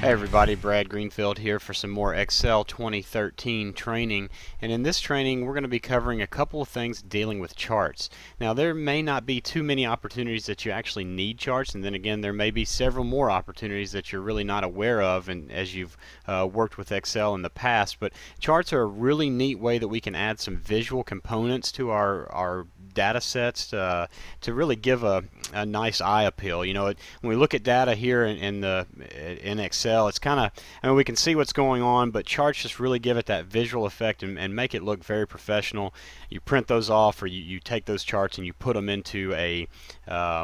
Hey everybody, Brad Greenfield here for some more Excel 2013 training, and in this training we're going to be covering a couple of things dealing with charts. Now there may not be too many opportunities that you actually need charts, and then again there may be several more opportunities that you're really not aware of and as you've worked with Excel in the past, but charts are a really neat way that we can add some visual components to our data sets to really give a nice eye appeal. You know, when we look at data here in Excel, it's kind of, I mean, we can see what's going on, but charts just really give it that visual effect and make it look very professional. You print those off, or you take those charts and you put them into a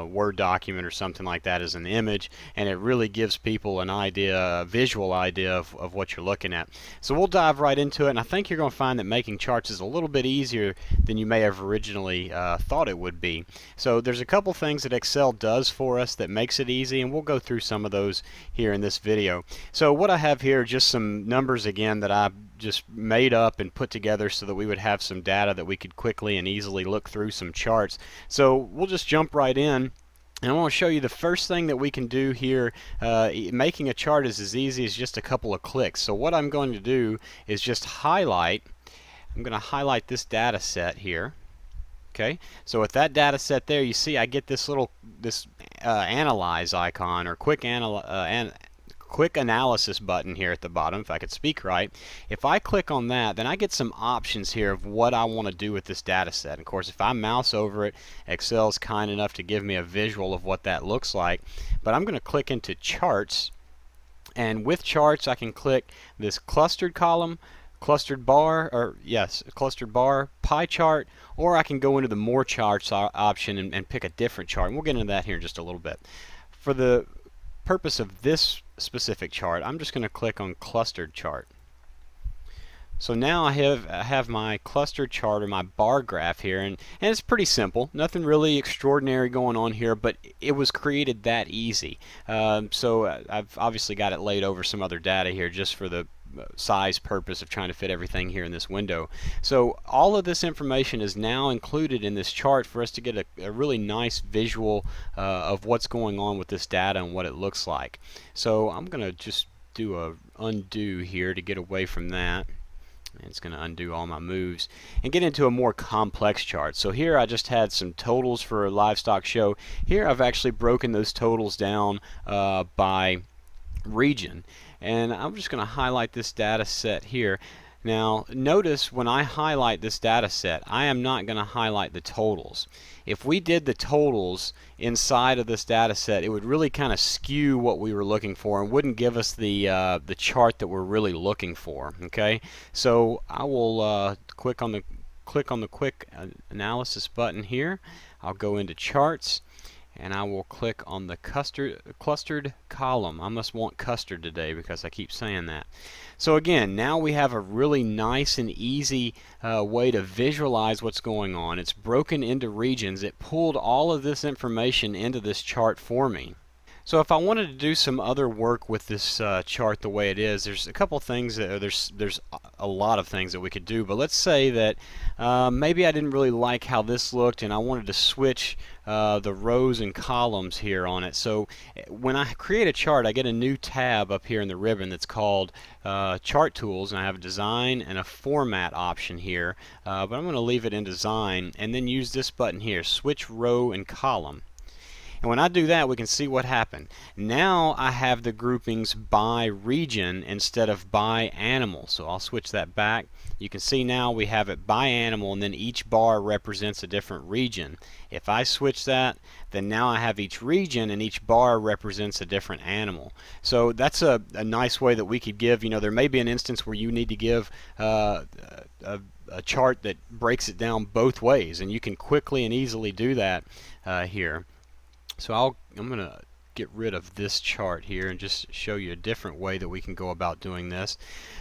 Word document or something like that as an image, and it really gives people an idea, a visual idea of what you're looking at. So we'll dive right into it, and I think you're going to find that making charts is a little bit easier than you may have originally thought it would be. So there's a couple things that Excel does for us that makes it easy, and we'll go through some of those here in this video. So what I have here are just some numbers again that I just made up and put together so that we would have some data that we could quickly and easily look through some charts. So we'll just jump right in. And I want to show you the first thing that we can do here. Making a chart is as easy as just a couple of clicks. So what I'm going to do is just highlight. I'm going to highlight this data set here. Okay, so with that data set there, you see I get this little analyze icon, or quick analysis button here at the bottom, if I could speak right. If I click on that, then I get some options here of what I want to do with this data set. Of course, if I mouse over it, Excel's kind enough to give me a visual of what that looks like. But I'm going to click into charts, and with charts I can click this clustered column, clustered bar, pie chart, or I can go into the more charts option and pick a different chart, and we'll get into that here in just a little bit. For the purpose of this specific chart, I'm just going to click on clustered chart. So now I have my clustered chart, or my bar graph here, and it's pretty simple. Nothing really extraordinary going on here, but it was created that easy. So I've obviously got it laid over some other data here just for the size purpose of trying to fit everything here in this window. So all of this information is now included in this chart for us to get a really nice visual of what's going on with this data and what it looks like. So I'm going to just do a undo here to get away from that. And it's going to undo all my moves and get into a more complex chart. So here I just had some totals for a livestock show. Here I've actually broken those totals down by region, and I'm just going to highlight this data set here. Now notice when I highlight this data set, I am not going to highlight the totals. If we did the totals inside of this data set, it would really kind of skew what we were looking for and wouldn't give us the chart that we're really looking for. Okay, so I will click on the quick analysis button here. I'll go into charts, and I will click on the clustered column. I must want custard today because I keep saying that. So again, now we have a really nice and easy way to visualize what's going on. It's broken into regions. It pulled all of this information into this chart for me. So if I wanted to do some other work with this chart the way it is, there's a couple things there's a lot of things that we could do, but let's say that maybe I didn't really like how this looked and I wanted to switch the rows and columns here on it. So when I create a chart, I get a new tab up here in the ribbon that's called Chart Tools, and I have a Design and a Format option here, but I'm going to leave it in Design and then use this button here, Switch Row and Column. And when I do that, we can see what happened. Now I have the groupings by region instead of by animal. So I'll switch that back. You can see now we have it by animal, and then each bar represents a different region. If I switch that, then now I have each region and each bar represents a different animal. So that's a nice way that we could give, you know, there may be an instance where you need to give a chart that breaks it down both ways, and you can quickly and easily do that here. So I'm going to get rid of this chart here and just show you a different way that we can go about doing this.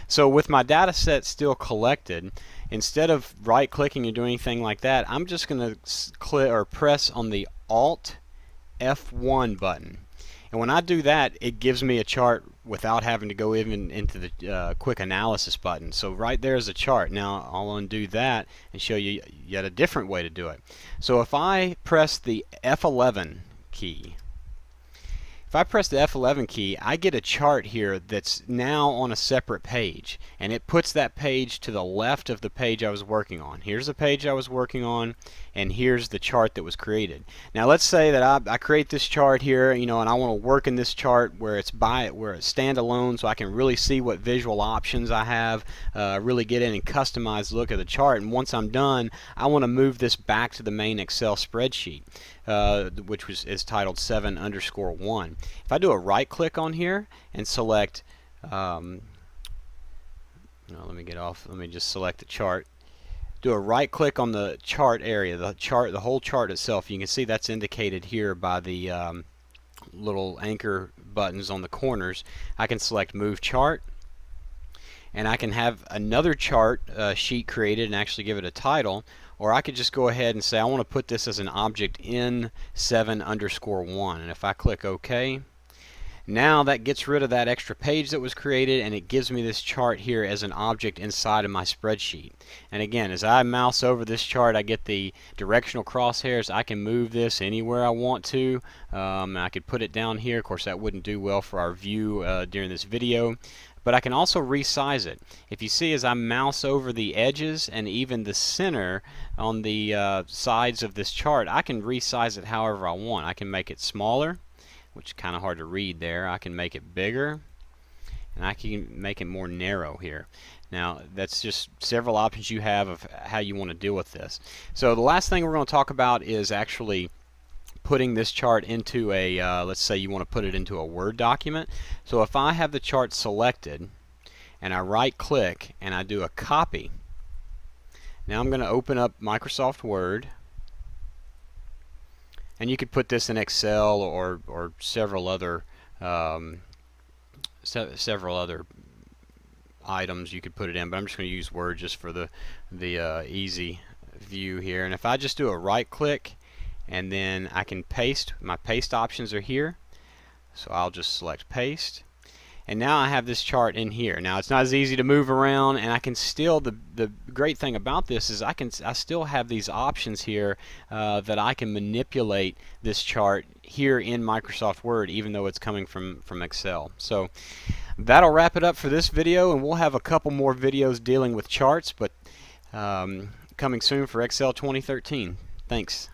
So with my data set still collected, instead of right clicking and doing anything like that, I'm just going to press on the Alt F1 button. And when I do that, it gives me a chart without having to go even into the quick analysis button. So right there is a chart. Now I'll undo that and show you yet a different way to do it. So if I press the F11 key, If I press the F11 key, I get a chart here that's now on a separate page, and it puts that page to the left of the page I was working on. Here's the page I was working on, and here's the chart that was created. Now let's say that I create this chart here, and I want to work in this chart where it's standalone, so I can really see what visual options I have, really get in and customize the look of the chart. And once I'm done, I want to move this back to the main Excel spreadsheet, which is titled 7_1. If I do a right click on here and select, let me just select the chart. Do a right click on the chart area, the whole chart itself. You can see that's indicated here by the little anchor buttons on the corners. I can select Move Chart, and I can have another chart sheet created and actually give it a title, or I could just go ahead and say I want to put this as an object in 7_1, and if I click OK, now that gets rid of that extra page that was created, and it gives me this chart here as an object inside of my spreadsheet. And again, as I mouse over this chart, I get the directional crosshairs. I can move this anywhere I want to. I could put it down here. Of course, that wouldn't do well for our view during this video. But I can also resize it. If you see, as I mouse over the edges and even the center on the sides of this chart, I can resize it however I want. I can make it smaller, which is kind of hard to read there. I can make it bigger, and I can make it more narrow here. Now, that's just several options you have of how you want to deal with this. So the last thing we're going to talk about is actually putting this chart into a, let's say you want to put it into a Word document. So if I have the chart selected, and I right click, and I do a copy, now I'm going to open up Microsoft Word. And you could put this in Excel or several other items you could put it in, but I'm just going to use Word just for the easy view here. And if I just do a right click, and then I can paste, my paste options are here, so I'll just select paste. And now I have this chart in here. Now it's not as easy to move around, and I can still, the great thing about this is I still have these options here that I can manipulate this chart here in Microsoft Word, even though it's coming from Excel. So that'll wrap it up for this video, and we'll have a couple more videos dealing with charts, but coming soon for Excel 2013. Thanks.